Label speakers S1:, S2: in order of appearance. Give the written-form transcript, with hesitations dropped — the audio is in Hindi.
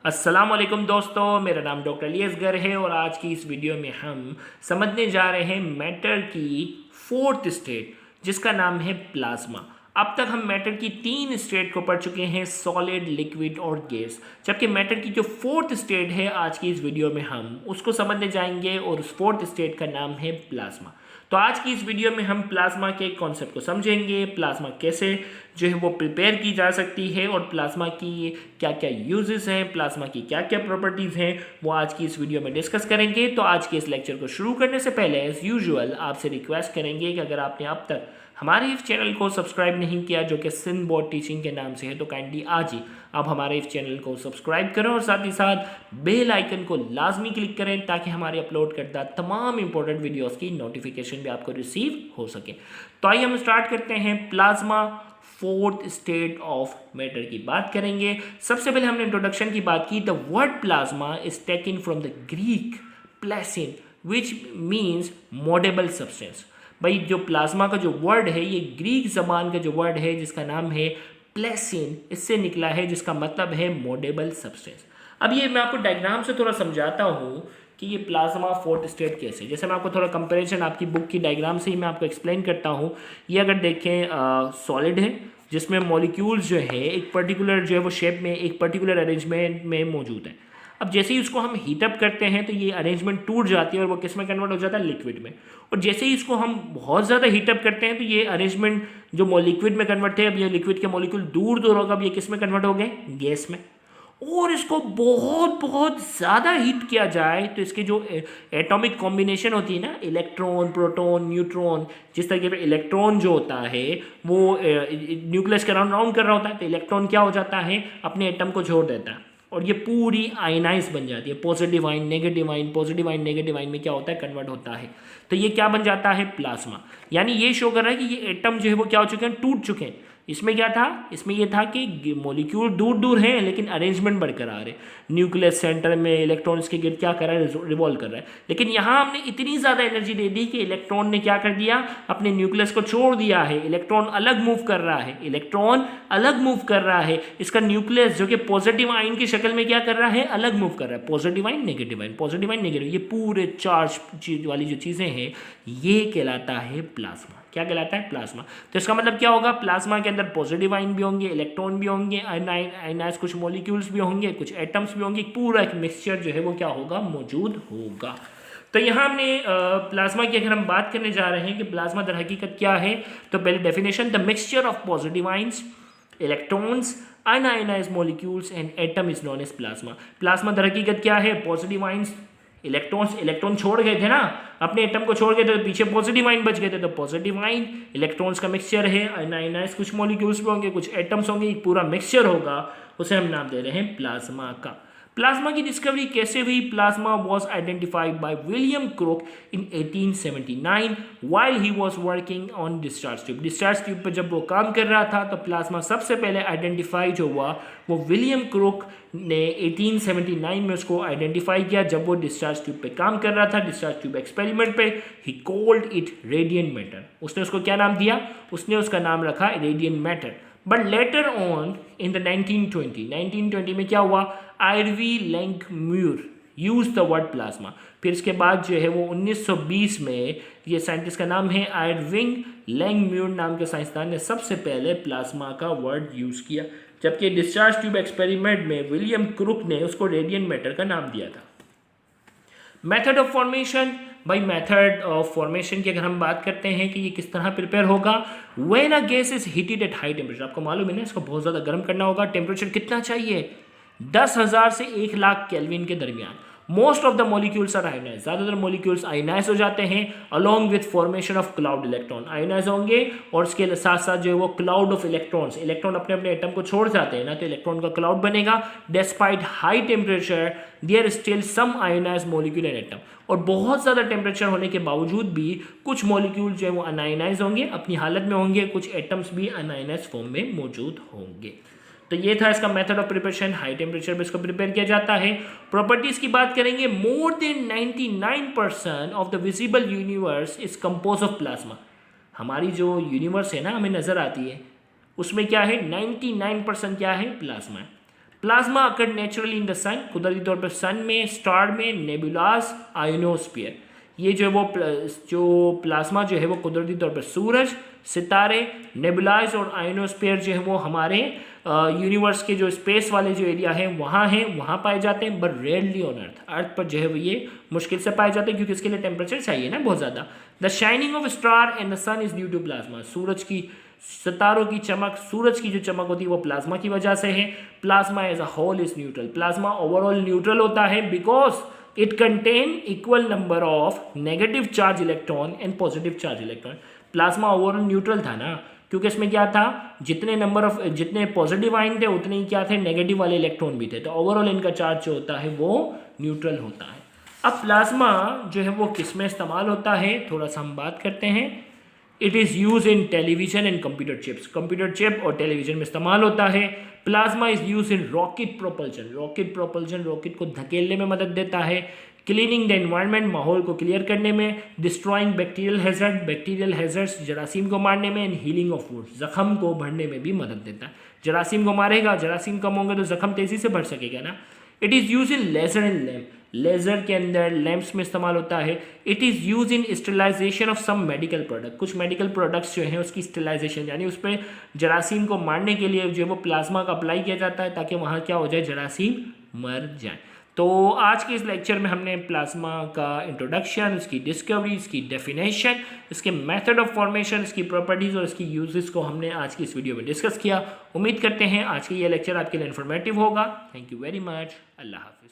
S1: अस्सलाम वालेकुम दोस्तों, मेरा नाम डॉक्टर अली असगर है और आज की इस वीडियो में हम समझने जा रहे हैं मैटर की फोर्थ स्टेट जिसका नाम है प्लाज्मा। अब तक हम मैटर की तीन स्टेट को पढ़ चुके हैं, सॉलिड, लिक्विड और गैस, जबकि मैटर की जो फोर्थ स्टेट है आज की इस वीडियो में हम उसको समझने जाएंगे और उस फोर्थ स्टेट का नाम है प्लाज्मा। तो आज की इस वीडियो में हम प्लाज्मा के कॉन्सेप्ट को समझेंगे, प्लाज्मा कैसे जो है वो प्रिपेयर की जा सकती है और प्लाज्मा की क्या क्या यूजेस हैं, प्लाज्मा की क्या क्या प्रॉपर्टीज़ हैं, वो आज की इस वीडियो में डिस्कस करेंगे। तो आज के इस लेक्चर को शुरू करने से पहले एज यूजुअल आपसे रिक्वेस्ट करेंगे कि अगर आपने अब तक हमारे इस चैनल को सब्सक्राइब नहीं किया जो कि सिंध बोर्ड टीचिंग के नाम से है, तो काइंडली आज ही आप हमारे इस चैनल को सब्सक्राइब करें और साथ ही साथ बेल आइकन को लाजमी क्लिक करें ताकि हमारे अपलोड करता तमाम इंपॉर्टेंट वीडियोस की नोटिफिकेशन भी आपको रिसीव हो सके। तो आइए हम स्टार्ट करते हैं। Plasma fourth state of matter की बात करेंगे। सबसे पहले हमने इंट्रोडक्शन की बात की। The word plasma is taken from the Greek plassein which means mouldable substance. भाई जो प्लाज्मा का जो वर्ड है ये ग्रीक जबान का जो वर्ड है जिसका नाम है प्लेसिन, इससे निकला है जिसका मतलब है मोडेबल सब्सटेंस। अब ये मैं आपको डायग्राम से थोड़ा समझाता हूँ कि ये प्लाज्मा फोर्थ स्टेट कैसे, जैसे मैं आपको थोड़ा कंपैरिजन आपकी बुक की डायग्राम से ही मैं आपको एक्सप्लेन करता हूँ। ये अगर देखें सॉलिड है जिसमें मॉलिक्यूल्स जो है एक पर्टिकुलर जो है वो शेप में एक पर्टिकुलर अरेंजमेंट में मौजूद है। अब जैसे ही उसको हम हीटअप करते हैं तो ये अरेंजमेंट टूट जाती है और वो किस में कन्वर्ट हो जाता है, लिक्विड में। और जैसे ही इसको हम बहुत ज़्यादा हीटअप करते हैं तो ये अरेंजमेंट जो लिक्विड में कन्वर्ट थे, अब ये लिक्विड के मॉलिक्यूल दूर दूर होगा, अब ये किस में कन्वर्ट हो गए, गैस में। और इसको बहुत बहुत ज़्यादा हीट किया जाए तो इसके जो एटॉमिक कॉम्बिनेशन होती है ना, इलेक्ट्रॉन, प्रोटॉन, न्यूट्रॉन, जिस तरीके पे इलेक्ट्रॉन जो होता है वो न्यूक्लियस के राउंड राउंड कर रहा होता है, तो इलेक्ट्रॉन क्या हो जाता है, अपने एटम को छोड़ देता है और ये पूरी आयनाइज बन जाती है। Positive ion, negative ion, positive ion, negative ion में क्या होता है, कन्वर्ट होता है। तो ये क्या बन जाता है, प्लाज्मा। यानी ये शो कर रहा है कि ये एटम जो है वो क्या हो चुके हैं, टूट चुके हैं। इसमें क्या था, इसमें ये था कि मॉलिक्यूल दूर दूर हैं लेकिन अरेंजमेंट बरकरार है। न्यूक्लियस सेंटर में इलेक्ट्रॉन्स के गिर्द क्या कर रहा है, रिवॉल्व कर रहा है। लेकिन यहाँ हमने इतनी ज़्यादा एनर्जी दे दी कि इलेक्ट्रॉन ने क्या कर दिया, अपने न्यूक्लियस को छोड़ दिया है। इलेक्ट्रॉन अलग मूव कर रहा है, इलेक्ट्रॉन अलग मूव कर रहा है। इसका न्यूक्लियस जो कि पॉजिटिव आयन की शक्ल में क्या कर रहा है, अलग मूव कर रहा है। Positive ion, negative ion, positive ion, negative, ये पूरे चार्ज वाली जो चीज़ें हैं ये कहलाता है प्लाज्मा। क्या कहलाता है, प्लाज्मा। तो इसका मतलब क्या होगा, प्लाज्मा के अंदर पॉजिटिव आयन भी होंगे, इलेक्ट्रॉन भी होंगे, आयनाइज कुछ मॉलिक्यूल्स भी होंगे, कुछ एटम्स भी होंगे, पूरा एक मिक्सचर जो है वो क्या होगा, मौजूद होगा। तो यहाँ हमने प्लाज्मा की अगर हम बात करने जा रहे हैं कि प्लाज्मा दर हकीकत क्या है, तो पहले definition, the mixture of positive ions, electrons, unionised molecules and atom is known as plasma. Plasma दर हकीकत क्या है, पॉजिटिव आयंस, इलेक्ट्रॉन छोड़ गए थे ना, अपने एटम को छोड़ गए थे तो पीछे पॉजिटिव आयन बच गए थे, तो पॉजिटिव आयन इलेक्ट्रॉन्स का मिक्सचर है, अनआयनाइज्ड कुछ मॉलिक्यूल्स भी होंगे, कुछ एटम्स होंगे, एक पूरा मिक्सचर होगा, उसे हम नाम दे रहे हैं प्लाज्मा का। प्लाज्मा की डिस्कवरी कैसे हुई, plasma was identified by William crook in 1879 while he was working on discharge tube. Discharge tube पर जब वो काम कर रहा था तो प्लाज्मा सबसे पहले आइडेंटिफाई जो हुआ वो विलियम क्रूक ने 1879 में उसको आइडेंटिफाई किया जब वो डिस्चार्ज ट्यूब पे काम कर रहा था, डिस्चार्ज ट्यूब एक्सपेरिमेंट पे। He called it radiant matter. उसने उसको क्या नाम दिया, उसने उसका नाम रखा radiant matter. But later on in the 1920 में क्या हुआ, आयरवी लैंगम्यूर यूज द वर्ड प्लाज्मा। फिर इसके बाद जो है वो 1920 में ये साइंटिस्ट का नाम है आयरविंग लैंगम्यूर नाम के साइंसदान ने सबसे पहले प्लाज्मा का वर्ड यूज किया, जबकि डिस्चार्ज ट्यूब एक्सपेरिमेंट में विलियम क्रूक ने उसको रेडिएंट मैटर का नाम दिया था। मेथड ऑफ फॉर्मेशन, भाई मेथड ऑफ फॉर्मेशन की अगर हम बात करते हैं कि ये किस तरह प्रिपेयर होगा, when a gas is heated at high temperature. आपको मालूम है ना, इसको बहुत ज़्यादा गर्म करना होगा। टेम्परेचर कितना चाहिए, 10,000 से 1,00,000 केल्विन के दरमियान। Most of the molecules are ionise, ज़्यादातर मॉलिक्यूल्स आयनाइज हो जाते हैं along with formation of cloud electron. Ionise होंगे और इसके साथ साथ जो है वो क्लाउड ऑफ इलेक्ट्रॉन्स, इलेक्ट्रॉन अपने अपने एटम को छोड़ जाते हैं ना, तो इलेक्ट्रॉन का क्लाउड बनेगा। Despite high temperature there still some ionise molecule and atom. और बहुत ज़्यादा टेम्परेचर होने के बावजूद भी कुछ मॉलिक्यूल जो है वो अनआयनाइज होंगे, अपनी हालत में होंगे, कुछ एटम्स भी अनआयनाइज फॉर्म में मौजूद होंगे। तो ये था इसका method of preparation, high temperature पे इसको प्रिपेयर किया जाता है। प्रॉपर्टीज की बात करेंगे, more than 99% of the visible universe is compose of plasma. हमारी जो यूनिवर्स है ना हमें नजर आती है उसमें क्या है, 99% क्या है, प्लाज्मा है। Plasma occur naturally in the sun, कुदरती तौर पर सन में, स्टार में, नेबुलास, आयोनोस्फीयर। ये जो प्लाज्मा जो है वो कुदरती तौर पर सूरज, सितारे, नेबुलाइज और आयोनोस्फीयर जो है वो हमारे यूनिवर्स के जो स्पेस वाले जो एरिया है वहाँ पाए जाते हैं, बट रेयरली ऑन अर्थ पर जो है वो ये मुश्किल से पाए जाते हैं क्योंकि इसके लिए टेम्परेचर चाहिए ना बहुत ज़्यादा। The shining of star and the sun is due to plasma, सितारों की चमक, सूरज की जो चमक होती है वो प्लाज्मा की वजह से है। Plasma as a whole is neutral, plasma overall neutral होता है because it contain equal number of negative charge electron and positive charge electron. Plasma overall neutral था ना, क्योंकि इसमें क्या था, जितने पॉजिटिव आयन थे उतने ही क्या थे, नेगेटिव वाले इलेक्ट्रॉन भी थे, तो ओवरऑल इनका चार्ज जो होता है वो न्यूट्रल होता है। अब प्लाज्मा जो है वो किस में इस्तेमाल होता है, थोड़ा सा हम बात करते हैं। It is use in television and computer chips, computer chip और टेलीविजन में इस्तेमाल होता है। Plasma is use in rocket propulsion, rocket को धकेलने में मदद देता है। क्लीनिंग द एनवायरनमेंट, माहौल को क्लियर करने में। डिस्ट्रॉइंग बैक्टीरियल हैजर्ड्स, जरासीम को मारने में। एंड हीलिंग ऑफ वुंड्स, जख्म को भरने में भी मदद देता है। जरासीम को मारेगा, जरासीम कम होंगे तो जख्म तेजी से भर सकेगा ना। It is use in laser and lamp, laser के अंदर लैंप्स में इस्तेमाल होता है। It is use in sterilisation of some medical product, कुछ मेडिकल प्रोडक्ट्स जो हैं उसकी स्टेलाइजेशन यानी उस पर जरासीम को मारने के लिए जो वो प्लाज्मा का अप्लाई किया जाता है ताकि वहाँ क्या हो जाए, जरासीम मर जाए। तो आज के इस लेक्चर में हमने प्लाज्मा का इंट्रोडक्शन, इसकी डिस्कवरी, इसकी डेफिनेशन, इसके मेथड ऑफ फॉर्मेशन, इसकी प्रॉपर्टीज़ और इसकी यूजेस को हमने आज की इस वीडियो में डिस्कस किया। उम्मीद करते हैं आज का ये लेक्चर आपके लिए इन्फॉर्मेटिव होगा। Thank you very much. अल्लाह हाफ़िज़।